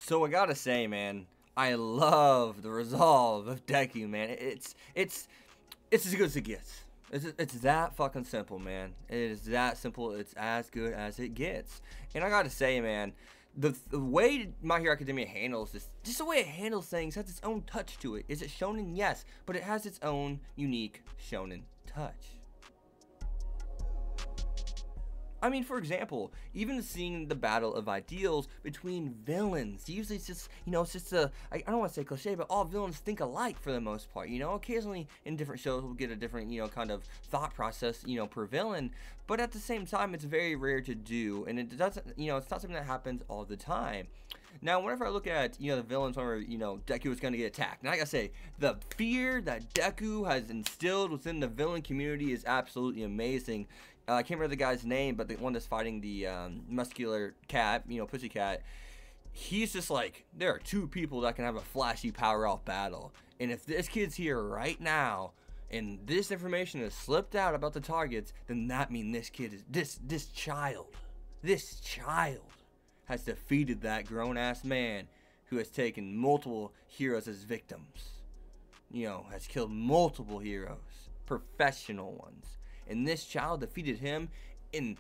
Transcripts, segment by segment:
So I gotta say, man, I love the resolve of Deku, man. It's as good as it gets. It's that fucking simple, man. It is that simple. It's as good as it gets. And I gotta say, man, the way My Hero Academia handles this, just the way it handles things, has its own touch to it. Is it shonen? Yes, but it has its own unique shonen touch. I mean, for example, even seeing the battle of ideals between villains. Usually it's just, it's just I don't want to say cliche, but all villains think alike for the most part. Occasionally in different shows we'll get a different, kind of thought process, per villain. But at the same time, it's very rare to do. And it doesn't, it's not something that happens all the time. Now, whenever I look at, the villains, whenever, Deku is going to get attacked, and I gotta say, the fear that Deku has instilled within the villain community is absolutely amazing. I can't remember the guy's name, but the one that's fighting the muscular cat, Pussycat, he's just like, there are two people that can have a flashy power-off battle. And if this kid's here right now, and this information has slipped out about the targets, then that means this kid is, this child has defeated that grown-ass man who has taken multiple heroes as victims. Has killed multiple heroes, professional ones. And this child defeated him in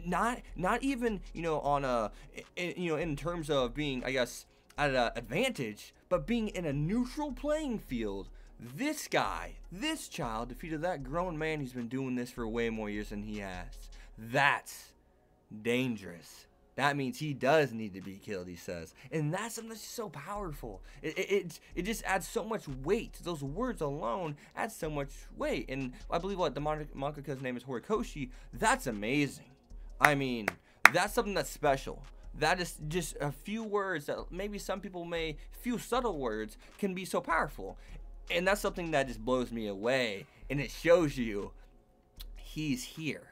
not even on a in terms of being, I guess, at an advantage, but being in a neutral playing field. This child defeated that grown man who's been doing this for way more years than he has. That's dangerous. That means he does need to be killed, he says. And that's something that's so powerful. It just adds so much weight. Those words alone add so much weight. And I believe the mangaka's name is Horikoshi. That's amazing. I mean, that's something that's special. That is just a few words that maybe some people few subtle words can be so powerful. And that's something that just blows me away. And it shows you he's here.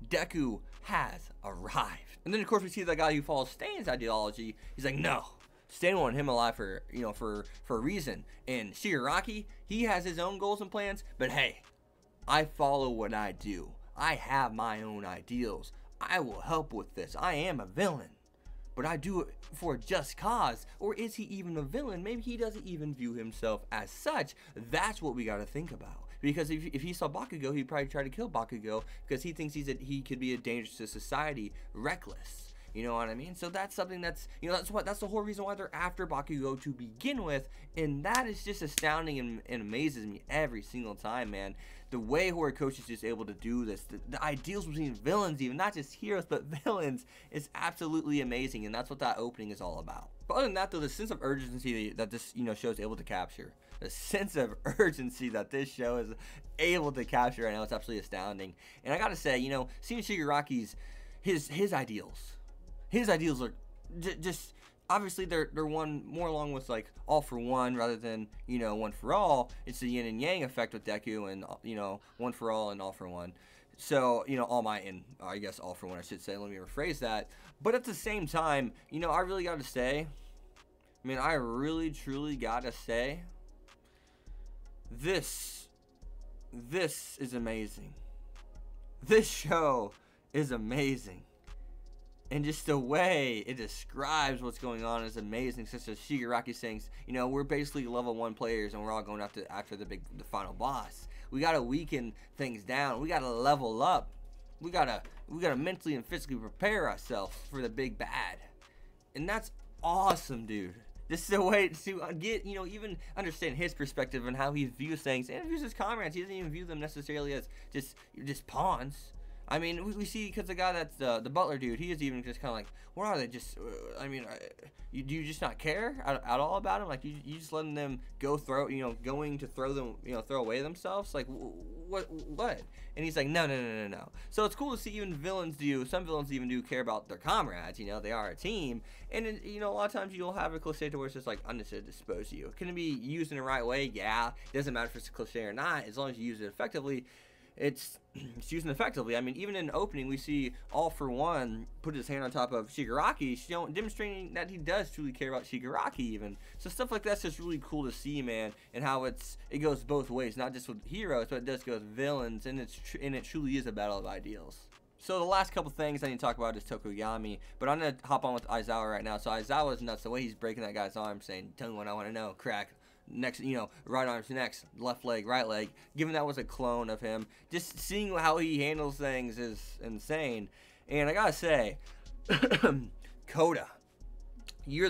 Deku has arrived. And then of course we see the guy who follows Stain's ideology. He's like, no, Stain wanted him alive for a reason. And Shigaraki, he has his own goals and plans, but hey, I follow what I do. I have my own ideals. I will help with this. I am a villain, but I do it for a just cause. Or is he even a villain? Maybe he doesn't even view himself as such. That's what we got to think about. Because if he saw Bakugo, he'd probably try to kill Bakugo because he thinks he could be a danger to society, reckless. You know what I mean? So that's something that's, that's the whole reason why they're after Bakugo to begin with. And that is just astounding and amazes me every single time, man. The way Horikoshi is just able to do this, the ideals between villains, even not just heroes, but villains, is absolutely amazing. And that's what that opening is all about. But other than that, though, the sense of urgency that this, show is able to capture, the sense of urgency that this show is able to capture right now is absolutely astounding. And I gotta say, seeing Shigaraki's, his ideals are just obviously they're one more along with like all for one rather than one for all. It's the yin and yang effect with Deku and one for all and all for one. So all might and I guess all for one, I should say. Let me rephrase that. But at the same time, I really gotta say, I really truly gotta say, this is amazing. This show is amazing. And just the way it describes what's going on is amazing. Such as Shigaraki saying, we're basically level 1 players and we're all going after the final boss. We gotta weaken things down. We gotta level up. We gotta mentally and physically prepare ourselves for the big bad. And that's awesome, dude. This is a way to get, even understand his perspective and how he views things and views his comrades. He doesn't even view them necessarily as just pawns. I mean, we see, because the guy that's the butler dude, he is even just kind of like, what are they? Just, do you just not care at all about them? Like, you just letting them go going to throw them, throw away themselves? Like, what? And he's like, no. So it's cool to see even some villains even do care about their comrades, they are a team. And, a lot of times you'll have a cliche to where it's just like, I'm just going to dispose of you. Can it be used in the right way? Yeah. It doesn't matter if it's a cliche or not, as long as you use it effectively. It's using effectively. I mean, even in the opening, we see All For One put his hand on top of Shigaraki, demonstrating that he does truly care about Shigaraki even. So stuff like that's just really cool to see, man, and how it goes both ways, not just with heroes, but it does go with villains, and it truly is a battle of ideals. So the last couple things I need to talk about is Tokuyami, but I'm gonna hop on with Aizawa right now. So Aizawa is nuts. The way he's breaking that guy's arm, saying, "Tell me what I want to know." Crack. Next, right arm's next, left leg, right leg. Given that was a clone of him, just seeing how he handles things is insane. And I gotta say, Koda, he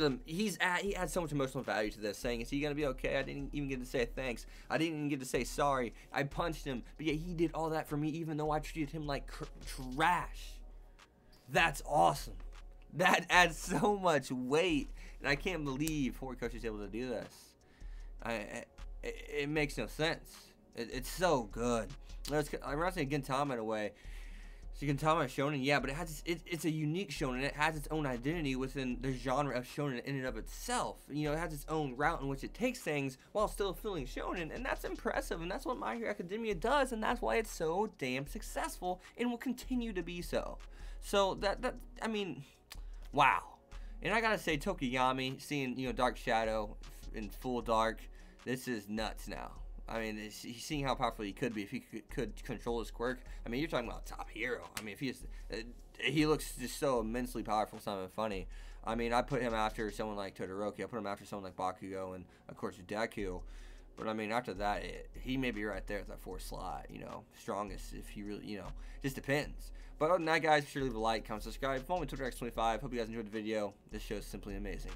adds so much emotional value to this, saying, "Is he gonna be okay? I didn't even get to say thanks. I didn't even get to say sorry. I punched him, but yet he did all that for me, even though I treated him like trash." That's awesome. That adds so much weight, and I can't believe Horikoshi is able to do this. It makes no sense. It's so good. I'm not saying Gintama in a way. So Gintama is shonen, yeah, but it's a unique shonen. It has its own identity within the genre of shonen in and of itself. It has its own route in which it takes things while still feeling shonen, and that's impressive. And that's what My Hero Academia does, and that's why it's so damn successful and will continue to be so. So I mean, wow. And I gotta say, Tokuyami, seeing Dark Shadow in full dark. This is nuts now. I mean, he's seeing how powerful he could be if he could control his quirk. I mean, you're talking about top hero. I mean, if he looks just so immensely powerful, it's not even funny. I mean, I put him after someone like Todoroki. I put him after someone like Bakugo and, of course, Deku. But, I mean, after that, he may be right there at that fourth slot, strongest if he really, just depends. But other than that, guys, be sure to leave a like, comment, subscribe. Follow me on Twitter X25. Hope you guys enjoyed the video. This show is simply amazing.